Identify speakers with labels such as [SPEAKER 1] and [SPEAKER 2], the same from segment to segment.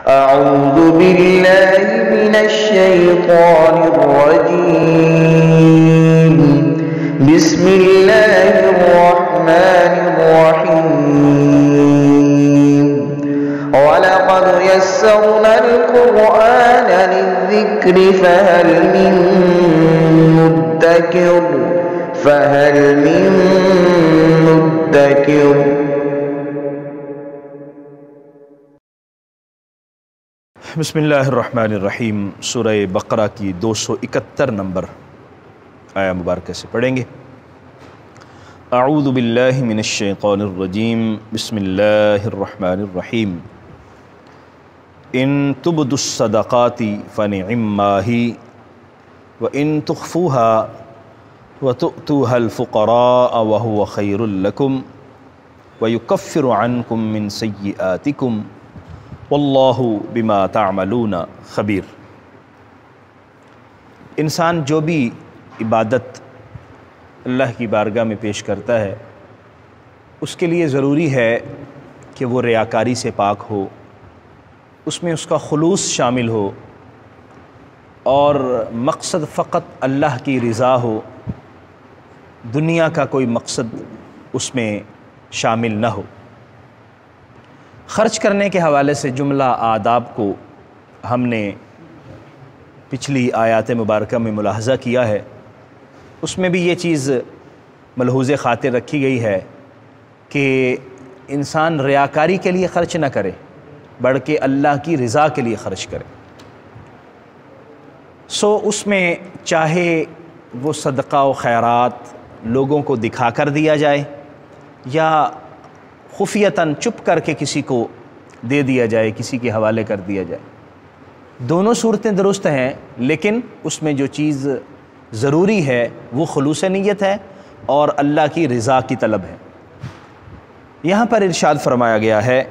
[SPEAKER 1] أعوذ بالله من الشيطان الرجيم. بسم الله الرحمن الرحيم. ولقد يسرنا القرآن للذكر فهل من مدكر.
[SPEAKER 2] بسم اللہ الرحمن الرحیم. سورہ بقرہ کی 271 نمبر آیا مبارکہ سے پڑھیں گے. اعوذ باللہ من الشیطان الرجیم. بسم اللہ الرحمن الرحیم. ان تبدوا الصدقات فنعما هی وان تخفوها وتؤتوها الفقراء وهو خیر لکم ویکفر عنکم من سیئاتکم واللہ بما تعملون خبیر. انسان جو بھی عبادت اللہ کی بارگاہ میں پیش کرتا ہے اس کے لیے ضروری ہے کہ وہ ریاکاری سے پاک ہو، اس میں اس کا خلوص شامل ہو اور مقصد فقط اللہ کی رضا ہو، دنیا کا کوئی مقصد اس میں شامل نہ ہو. خرچ کرنے کے حوالے سے جملہ آداب کو ہم نے پچھلی آیات مبارکہ میں ملاحظہ کیا ہے. اس میں بھی یہ چیز ملحوظ خاطر رکھی گئی ہے کہ انسان ریاکاری کے لیے خرچ نہ کرے بلکہ اللہ کی رضا کے لیے خرچ کرے. اس میں چاہے وہ صدقہ و خیرات لوگوں کو دکھا کر دیا جائے یا خفیتاً چپ کر کے کسی کو دے دیا جائے، کسی کے حوالے کر دیا جائے، دونوں صورتیں درست ہیں، لیکن اس میں جو چیز ضروری ہے وہ خلوص نیت ہے اور اللہ کی رضا کی طلب ہے. یہاں پر ارشاد فرمایا گیا ہے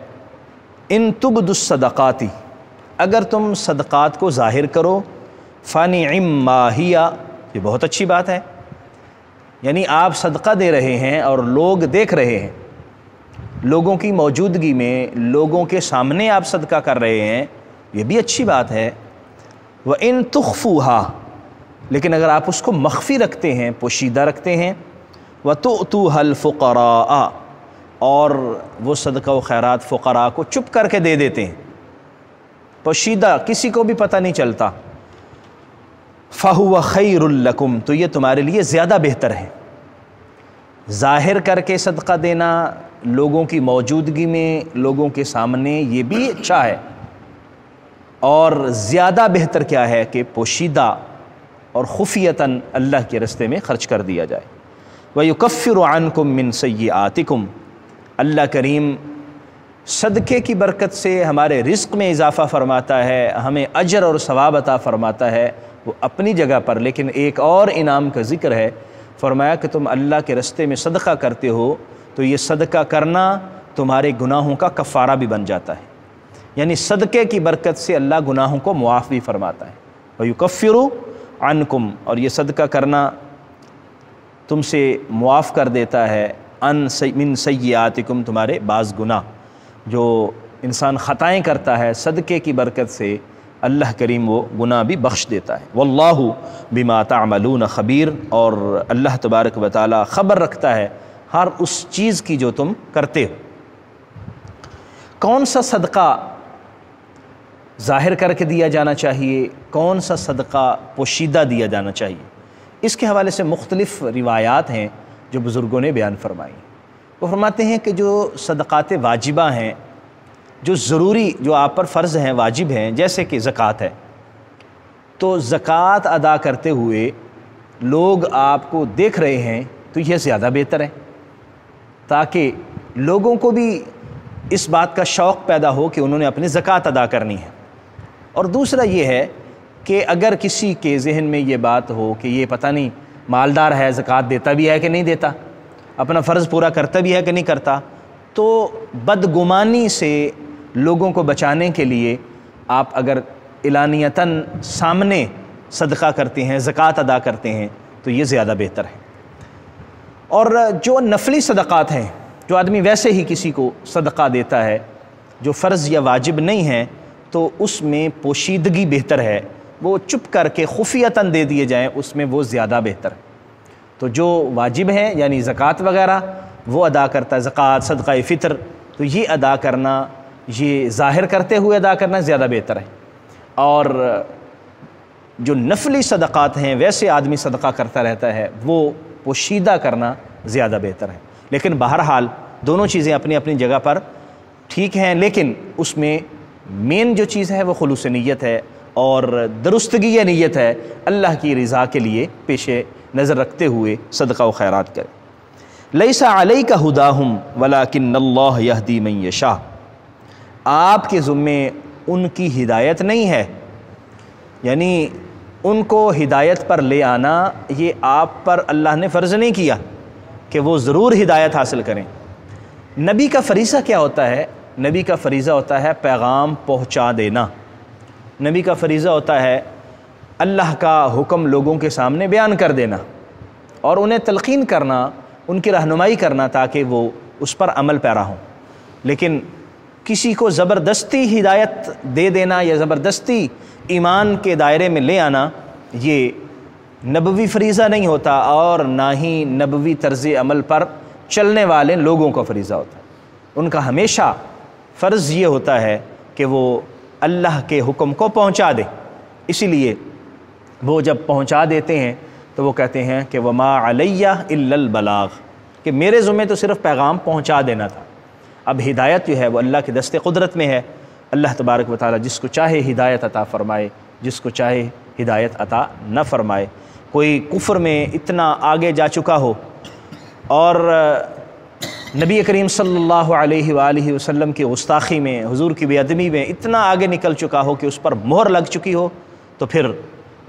[SPEAKER 2] ان تبدوا الصدقات، اگر تم صدقات کو ظاہر کرو، فنعما ہی، یہ بہت اچھی بات ہے. یعنی آپ صدقہ دے رہے ہیں اور لوگ دیکھ رہے ہیں، لوگوں کی موجودگی میں لوگوں کے سامنے آپ صدقہ کر رہے ہیں، یہ بھی اچھی بات ہے. وَإِن تُخْفُوهَا، لیکن اگر آپ اس کو مخفی رکھتے ہیں، پوشیدہ رکھتے ہیں، وَتُؤْتُوهَا الْفُقَرَاءَ، اور وہ صدقہ و خیرات فقراء کو چپ کر کے دے دیتے ہیں، پوشیدہ، کسی کو بھی پتہ نہیں چلتا، فَهُوَ خَيْرٌ لَكُمْ، تو یہ تمہارے لیے زیادہ بہتر ہے. ظاہر کر کے صدقہ دینا لوگوں کی موجودگی میں لوگوں کے سامنے یہ بھی اچھا ہے، اور زیادہ بہتر کیا ہے کہ پوشیدہ اور خفیتاً اللہ کے راستے میں خرچ کر دیا جائے. وَيُكَفِّرُ عَنْكُم مِّن سَيِّئَاتِكُمْ، اللہ کریم صدقے کی برکت سے ہمارے رزق میں اضافہ فرماتا ہے، ہمیں اجر اور ثواب عطا فرماتا ہے، وہ اپنی جگہ پر. لیکن ایک اور انعام کا ذکر ہے، فرمایا کہ تم اللہ کے راستے میں صدقہ کرتے ہو تو یہ صدقہ کرنا تمہارے گناہوں کا کفارہ بھی بن جاتا ہے. یعنی صدقے کی برکت سے اللہ گناہوں کو معاف بھی فرماتا ہے. وَيُكَفِّرُ عَنْكُمْ، اور یہ صدقہ کرنا تم سے معاف کر دیتا ہے، مِن سَيِّئَاتِكُمْ، تمہارے بعض گناہ جو انسان خطائیں کرتا ہے، صدقے کی برکت سے اللہ کریم وہ گناہ بھی بخش دیتا ہے. واللہ بما تعملون خبیر، اور اللہ تبارک و تعالی خبر رکھتا ہے ہر اس چیز کی جو تم کرتے ہو. کون سا صدقہ ظاہر کر کے دیا جانا چاہیے، کون سا صدقہ پوشیدہ دیا جانا چاہیے، اس کے حوالے سے مختلف روایات ہیں جو بزرگوں نے بیان فرمائی. وہ فرماتے ہیں کہ جو صدقات واجبہ ہیں، جو ضروری، جو آپ پر فرض ہیں، واجب ہیں، جیسے کہ زکوٰۃ ہے، تو زکوٰۃ ادا کرتے ہوئے لوگ آپ کو دیکھ رہے ہیں تو یہ زیادہ بہتر ہے، تاکہ لوگوں کو بھی اس بات کا شوق پیدا ہو کہ انہوں نے اپنی زکوٰۃ ادا کرنی ہے. اور دوسرا یہ ہے کہ اگر کسی کے ذہن میں یہ بات ہو کہ یہ پتہ نہیں مالدار ہے، زکوٰۃ دیتا بھی ہے کہ نہیں دیتا، اپنا فرض پورا کرتا بھی ہے کہ نہیں کرتا، تو بدگمانی سے لوگوں کو بچانے کے لیے آپ اگر اعلانیتاً سامنے صدقہ کرتے ہیں، زکوٰۃ ادا کرتے ہیں تو یہ زیادہ بہتر ہے. اور جو نفلی صدقات ہیں، جو آدمی ویسے ہی کسی کو صدقہ دیتا ہے، جو فرض یا واجب نہیں ہیں، تو اس میں پوشیدگی بہتر ہے، وہ چپ کر کے خفیتاً دے دیے جائیں، اس میں وہ زیادہ بہتر ہے۔ تو جو واجب ہیں یعنی زکوٰۃ وغیرہ وہ ادا کرتا ہے، زکوٰۃ، صدقہ فطر، تو یہ ادا کرنا، یہ ظاہر کرتے ہوئے ادا کرنا زیادہ بہتر ہے۔ اور جو نفلی صدقات ہیں ویسے آدمی صدقہ کرتا رہتا ہے، وہ پوشیدہ کرنا زیادہ بہتر ہے۔ لیکن بہرحال دونوں چیزیں اپنی اپنی جگہ پر ٹھیک ہیں، لیکن اس میں مین جو چیز ہے وہ خلوص نیت ہے اور درستگی نیت ہے، اللہ کی رضا کے لیے پیش نظر رکھتے ہوئے صدقہ و خیرات کرے۔ لیس علیک ہداہم ولکن اللہ یہدی من یشاء، آپ کے ذمے ان کی ہدایت نہیں ہے، یعنی ان کو ہدایت پر لے آنا یہ آپ پر اللہ نے فرض نہیں کیا کہ وہ ضرور ہدایت حاصل کریں۔ نبی کا فریضہ کیا ہوتا ہے؟ نبی کا فریضہ ہوتا ہے پیغام پہنچا دینا، نبی کا فریضہ ہوتا ہے اللہ کا حکم لوگوں کے سامنے بیان کر دینا اور انہیں تلقین کرنا، ان کی رہنمائی کرنا تاکہ وہ اس پر عمل پیرا ہوں۔ لیکن کسی کو زبردستی ہدایت دے دینا یا زبردستی ایمان کے دائرے میں لے آنا یہ نبوی فریضہ نہیں ہوتا، اور نہ ہی نبوی طرز عمل پر چلنے والے لوگوں کا فریضہ ہوتا ہے۔ ان کا ہمیشہ فرض یہ ہوتا ہے کہ وہ اللہ کے حکم کو پہنچا دیں، اسی لیے وہ جب پہنچا دیتے ہیں تو وہ کہتے ہیں کہ وما علیہ الا البلاغ، کہ میرے ذمہ تو صرف پیغام پہنچا دینا تھا۔ اب ہدایت جو ہے وہ اللہ کے دست قدرت میں ہے، اللہ تبارک و تعالیٰ جس کو چاہے ہدایت عطا فرمائے، جس کو چاہے ہدایت عطا نہ فرمائے۔ کوئی کفر میں اتنا آگے جا چکا ہو اور نبی کریم صلی اللہ علیہ وآلہ وسلم کی گستاخی میں، حضور کی بے ادبی میں اتنا آگے نکل چکا ہو کہ اس پر مہر لگ چکی ہو، تو پھر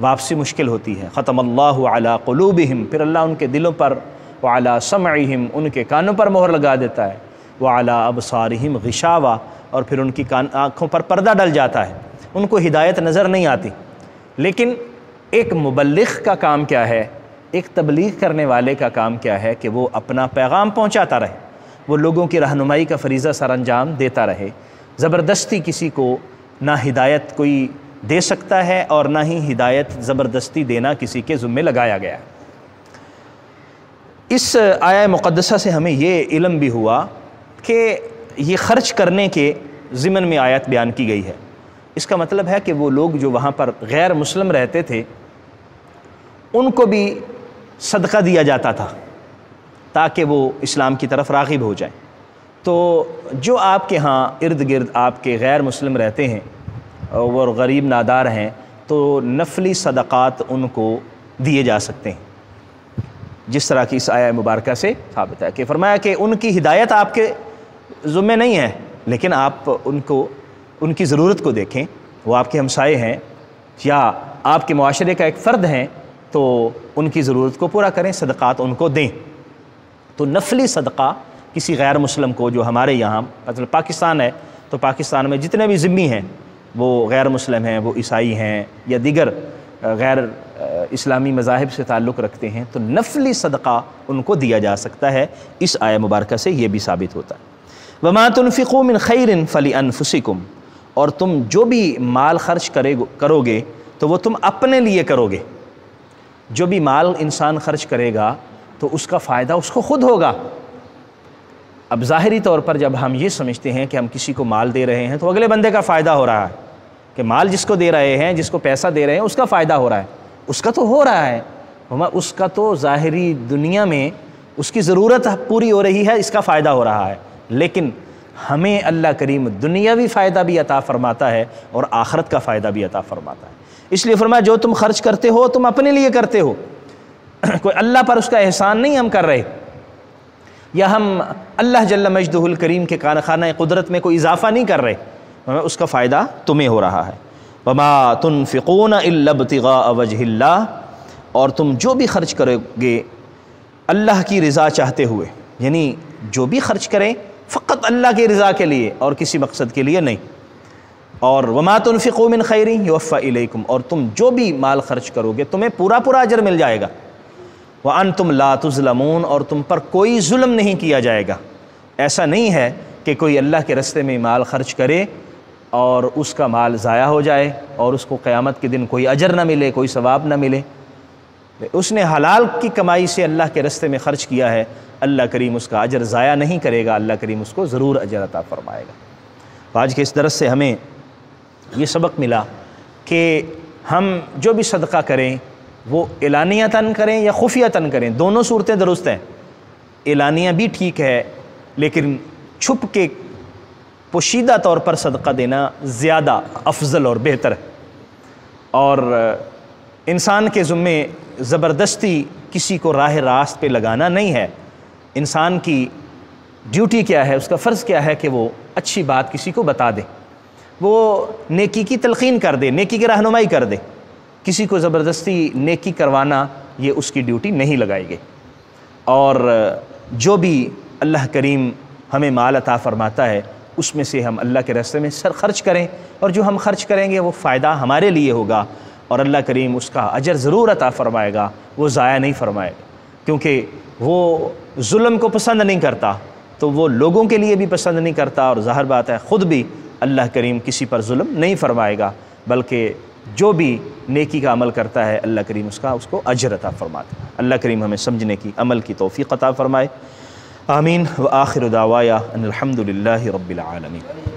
[SPEAKER 2] واپسی مشکل ہوتی ہے۔ ختم اللہ علی قلوبہم، پھر اللہ ان کے دلوں پر، وعلی سمعہم، ان کے کانوں پر مہر لگا دیتا ہے، وعلی ابصارہم غشاوہ، اور پھر ان کی آنکھوں پر پردہ ڈل جاتا ہے، ان کو ہدایت نظر نہیں آتی۔ لیکن ایک مبلغ کا کام کیا ہے، ایک تبلیغ کرنے والے کا کام کیا ہے کہ وہ اپنا پیغام پہنچاتا رہے، وہ لوگوں کی رہنمائی کا فریضہ سر انجام دیتا رہے۔ زبردستی کسی کو نہ ہدایت کوئی دے سکتا ہے اور نہ ہی ہدایت زبردستی دینا کسی کے ذمے لگایا گیا ہے۔ اس آیہ مقدسہ سے ہمیں یہ علم بھی ہوا کہ یہ خرچ کرنے کے ضمن میں آیت بیان کی گئی ہے۔ اس کا مطلب ہے کہ وہ لوگ جو وہاں پر غیر مسلم رہتے تھے ان کو بھی صدقہ دیا جاتا تھا تاکہ وہ اسلام کی طرف راغب ہو جائیں۔ تو جو آپ کے ہاں ارد گرد آپ کے غیر مسلم رہتے ہیں اور غریب نادار ہیں تو نفلی صدقات ان کو دیے جا سکتے ہیں، جس طرح کی اس آیہ مبارکہ سے ثابت ہے کہ فرمایا کہ ان کی ہدایت آپ کے ذمہ نہیں ہے، لیکن آپ ان کی ضرورت کو دیکھیں، وہ آپ کے ہمسائے ہیں یا آپ کے معاشرے کا ایک فرد ہیں، تو ان کی ضرورت کو پورا کریں، صدقات ان کو دیں۔ تو نفلی صدقہ کسی غیر مسلم کو، جو ہمارے یہاں مطلب پاکستان ہے تو پاکستان میں جتنے بھی ذمی ہیں وہ غیر مسلم ہیں، وہ عیسائی ہیں یا دیگر غیر اسلامی مذاہب سے تعلق رکھتے ہیں، تو نفلی صدقہ ان کو دیا جا سکتا ہے۔ اس آیہ مبارکہ سے یہ بھی ثابت ہوتا ہے۔ وَمَا تُنْفِقُوا مِنْ خَيْرٍ فَلِأَنفُسِكُمْ، اور تم جو بھی مال خرچ کرو گے تو وہ تم اپنے لیے کرو گے۔ جو بھی مال انسان خرچ کرے گا تو اس کا فائدہ اس کو خود ہوگا۔ اب ظاہری طور پر جب ہم یہ سمجھتے ہیں کہ ہم کسی کو مال دے رہے ہیں تو اگلے بندے کا فائدہ ہو رہا ہے، کہ مال جس کو دے رہے ہیں، جس کو پیسہ دے رہے ہیں، اس کا فائدہ ہو رہا ہے، اس کا تو ہو رہا ہے، اس کا تو ظاہری دنیا میں اس کی ضرورت پوری ہو رہی ہے، اس کا فائدہ ہو رہا ہے۔ لیکن ہمیں اللہ کریم دنیاوی فائدہ بھی عطا فرماتا ہے اور آخرت کا فائدہ بھی عطا فرماتا ہے۔ اس لیے فرمایا جو تم خرچ کرتے ہو تم اپنے لیے کرتے ہو، کوئی اللہ پر اس کا احسان نہیں ہم کر رہے، یا ہم اللہ جل مجدہ الکریم کے خانہ قدرت میں کوئی اضافہ نہیں کر رہے، اس کا فائدہ تمہیں ہو رہا ہے۔ وَمَا تُنْفِقُونَ إِلَّا ابْتِغَاءَ وَجْهِ اللَّهِ، اور تم جو بھی خرچ کرو گے اللہ کی رضا چاہتے ہوئے، یعنی جو بھی خرچ کریں فقط اللہ کی رضا کے لیے اور کسی مقصد کے لیے نہیں۔ اور وَمَا تُنْفِقُوا مِنْ خَيْرٍ يُوَفَّ إِلَيْكُمْ، اور تم جو بھی مال خرچ کرو گے تمہیں پورا اجر مل جائے گا۔ وَأَنْتُمْ لَا تُظْلَمُونَ، اور تم پر کوئی ظلم نہیں کیا جائے گا۔ ایسا نہیں ہے کہ کوئی اللہ کے راستے میں مال خرچ کرے اور اس کا مال ضائع ہو جائے اور اس کو قیامت کے دن کوئی اجر نہ ملے، کوئی ثواب نہ ملے۔ اس نے حلال کی کمائی سے اللہ کے راستے میں خرچ کیا ہے، اللہ کریم اس کا اجر ضائع نہیں کرے گا، اللہ کریم اس کو ضرور اجر عطا فرمائے گا۔ آج کے اس درس سے ہمیں یہ سبق ملا کہ ہم جو بھی صدقہ کریں وہ اعلانیتاً کریں یا خفیتاً کریں، دونوں صورتیں درست ہیں۔ اعلانیہ بھی ٹھیک ہے، لیکن چھپ کے پوشیدہ طور پر صدقہ دینا زیادہ افضل اور بہتر ہے۔ اور انسان کے ذمے زبردستی کسی کو راہ راست پہ لگانا نہیں ہے۔ انسان کی ڈیوٹی کیا ہے، اس کا فرض کیا ہے کہ وہ اچھی بات کسی کو بتا دے، وہ نیکی کی تلقین کر دے، نیکی کی رہنمائی کر دے۔ کسی کو زبردستی نیکی کروانا یہ اس کی ڈیوٹی نہیں لگائی گئی۔ اور جو بھی اللہ کریم ہمیں مال عطا فرماتا ہے اس میں سے ہم اللہ کے راستے میں خرچ کریں، اور جو ہم خرچ کریں گے وہ فائدہ ہمارے لیے ہوگا، اور اللہ کریم اس کا اجر ضرور عطا فرمائے گا، وہ ضائع نہیں فرمائے گا، کیونکہ وہ ظلم کو پسند نہیں کرتا، تو وہ لوگوں کے لیے بھی پسند نہیں کرتا، اور ظاہر بات ہے خود بھی اللہ کریم کسی پر ظلم نہیں فرمائے گا، بلکہ جو بھی نیکی کا عمل کرتا ہے اللہ کریم اس کو اجر عطا فرماتا ہے۔ اللہ کریم ہمیں سمجھنے کی، عمل کی توفیق عطا فرمائے، آمین۔ وآخر دعوایا ان الحمد للہ رب العالمین۔